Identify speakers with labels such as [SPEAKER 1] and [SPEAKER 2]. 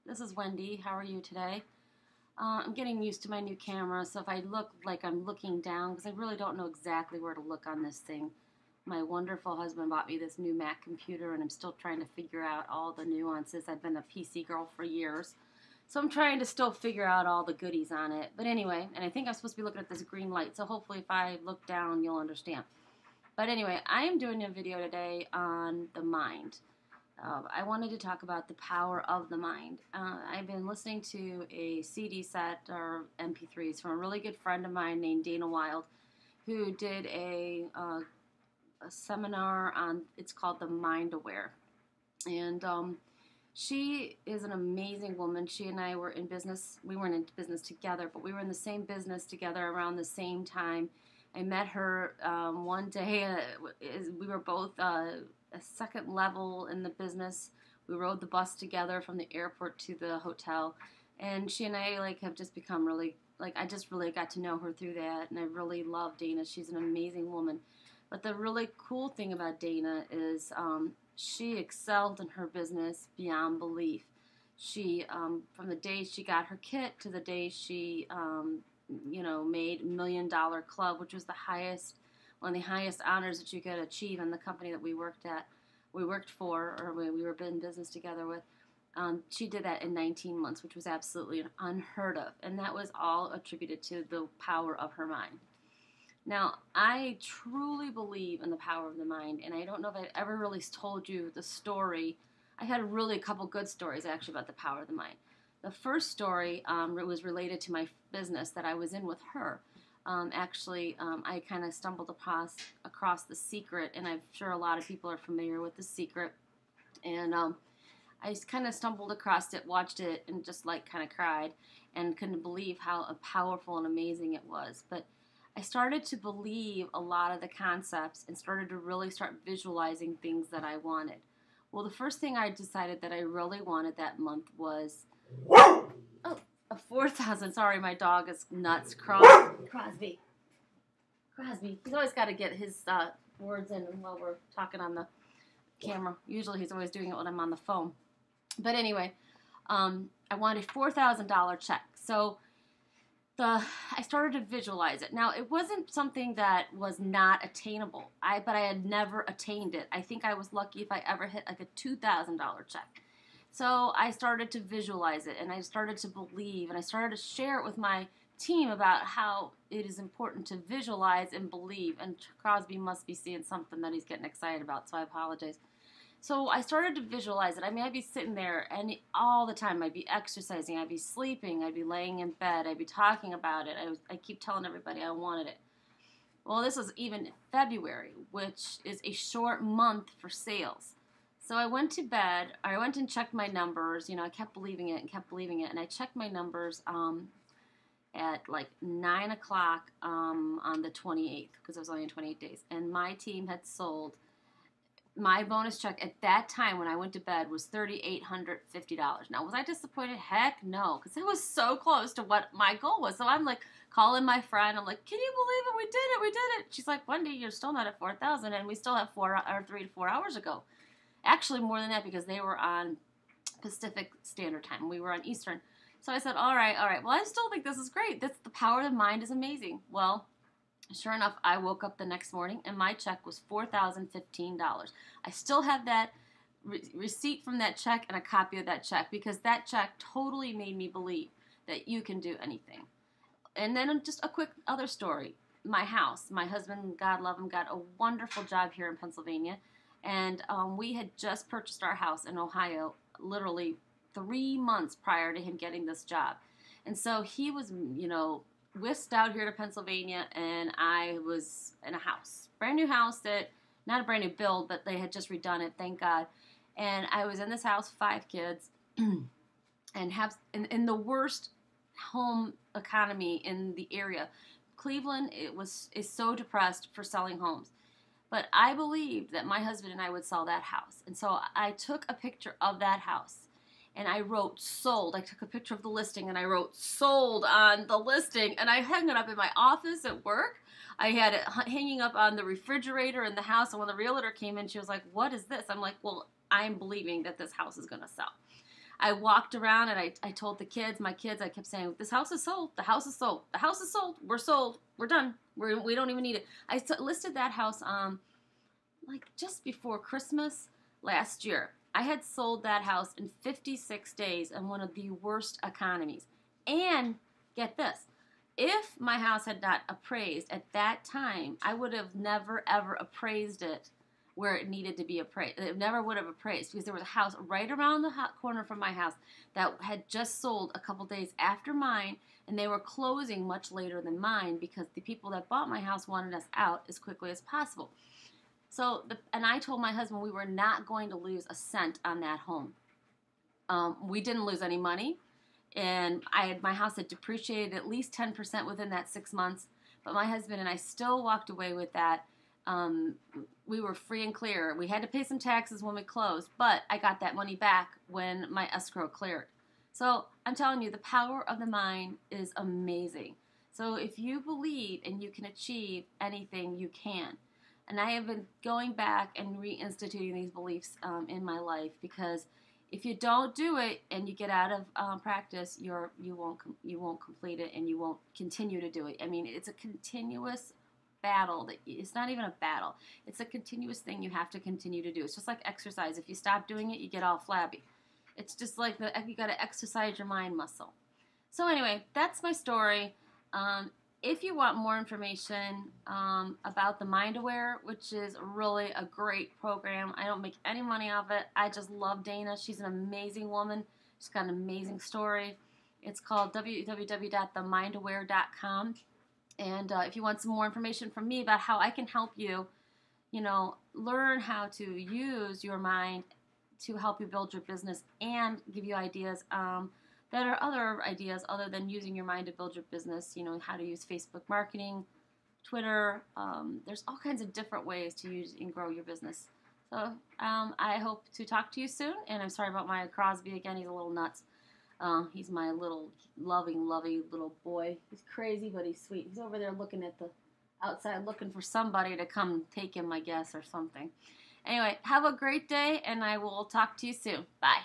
[SPEAKER 1] This is Wendy. How are you today? I'm getting used to my new camera, so if I look like I'm looking down, because I really don't know exactly where to look on this thing. My wonderful husband bought me this new Mac computer, and I'm still trying to figure out all the nuances. I've been a PC girl for years, so I'm trying to still figure out all the goodies on it. But anyway, and I think I'm supposed to be looking at this green light, so hopefully if I look down, you'll understand. But anyway, I am doing a video today on the mind. I wanted to talk about the power of the mind. I've been listening to a CD set or MP3s from a really good friend of mine named Dana Wilde, who did a seminar on, it's called The Mind Aware. And she is an amazing woman. She and I were in business. We weren't in business together, but we were in the same business together around the same time. I met her one day. We were both a second level in the business. We rode the bus together from the airport to the hotel, and she and I have just become really I just really got to know her through that, and I really love Dana. She's an amazing woman. But the really cool thing about Dana is she excelled in her business beyond belief. She from the day she got her kit to the day she made $1 Million Club, which was one of the highest honors that you could achieve in the company that we worked for, or we were in business together with. She did that in 19 months, which was absolutely unheard of, and that was all attributed to the power of her mind. Now, I truly believe in the power of the mind, and I don't know if I've ever really told you the story. I had a couple good stories, actually, about the power of the mind. The first story was related to my business that I was in with her. I kind of stumbled across The Secret, and I'm sure a lot of people are familiar with The Secret. And I kind of stumbled across it, watched it, and just kind of cried and couldn't believe how powerful and amazing it was. But I started to believe a lot of the concepts and started to really start visualizing things that I wanted. Well, the first thing I decided that I really wanted that month was a 4,000. Sorry, my dog is nuts. Crosby. He's always got to get his words in while we're talking on the camera. Usually he's always doing it when I'm on the phone. But anyway, I wanted a $4,000 check. So I started to visualize it. Now, it wasn't something that was not attainable. But I had never attained it. I think I was lucky if I ever hit a $2,000 check. So I started to visualize it, and I started to believe, and I started to share it with my team about how it is important to visualize and believe. And Crosby must be seeing something that he's getting excited about, so I apologize. So I started to visualize it. I mean, I'd be sitting there and all the time. I'd be exercising, I'd be sleeping, I'd be laying in bed, I'd be talking about it. I keep telling everybody I wanted it. Well, this was even February, which is a short month for sales. So I went to bed. I went and checked my numbers. I kept believing it, and I checked my numbers at 9 o'clock on the 28th, because it was only 28 days. And my team had sold. My bonus check at that time when I went to bed was $3,850. Now, was I disappointed? Heck no, because it was so close to what my goal was. So I'm calling my friend. I'm like, can you believe it? We did it. She's like, Wendy, you're still not at 4,000, and we still have 3 to 4 hours ago. Actually, more than that, because they were on Pacific Standard Time. We were on Eastern. So I said, all right. Well, I still think this is great. The power of the mind is amazing. Well, sure enough, I woke up the next morning, and my check was $4,015. I still have that receipt from that check and a copy of that check, because that check totally made me believe that you can do anything. And then just a quick other story. My house. My husband, God love him, got a wonderful job here in Pennsylvania. And we had just purchased our house in Ohio literally 3 months prior to him getting this job. And so he was, whisked out here to Pennsylvania, and I was in a house. Brand new house not a brand new build, but they had just redone it, thank God. And I was in this house, 5 kids, and in the worst home economy in the area. Cleveland is so depressed for selling homes. But I believed that my husband and I would sell that house. And so I took a picture of that house, and I wrote sold. I took a picture of the listing, and I wrote sold on the listing, and I hung it up in my office at work. I had it hanging up on the refrigerator in the house, and when the realtor came in, she was like, what is this? I'm like, well, I'm believing that this house is going to sell. I walked around and I told the kids, my kids, I kept saying, this house is sold. The house is sold. The house is sold. We're sold. We're done. We don't even need it. I listed that house like just before Christmas last year. I had sold that house in 56 days in one of the worst economies. And get this, if my house had not appraised at that time, I would have never ever appraised it where it needed to be appraised. It never would have appraised because there was a house right around the corner from my house that had just sold a couple days after mine, and they were closing much later than mine because the people that bought my house wanted us out as quickly as possible. So, and I told my husband we were not going to lose a cent on that home. We didn't lose any money, and my house had depreciated at least 10% within that 6 months. But my husband and I still walked away with that. We were free and clear. We had to pay some taxes when we closed, but I got that money back when my escrow cleared. So I'm telling you, the power of the mind is amazing. So if you believe and you can achieve anything, you can. And I have been going back and reinstituting these beliefs in my life, because if you don't do it and you get out of practice, you won't complete it, and you won't continue to do it. I mean, it's a continuous battle. It's not even a battle. It's a continuous thing you have to continue to do. It's just like exercise. If you stop doing it, you get all flabby. It's just like you got to exercise your mind muscle. So anyway, that's my story. If you want more information about the Mind Aware, which is really a great program, I don't make any money off it. I just love Dana. She's an amazing woman. She's got an amazing story. It's called www.themindaware.com. And if you want some more information from me about how I can help you, learn how to use your mind to help you build your business and give you ideas that are other ideas other than using your mind to build your business, how to use Facebook marketing, Twitter. There's all kinds of different ways to use and grow your business. So I hope to talk to you soon. And I'm sorry about my Crosby again. He's a little nuts. He's my little loving little boy. He's crazy, but he's sweet. He's over there looking at the outside, looking for somebody to come take him, I guess, or something. Anyway, have a great day, and I will talk to you soon. Bye.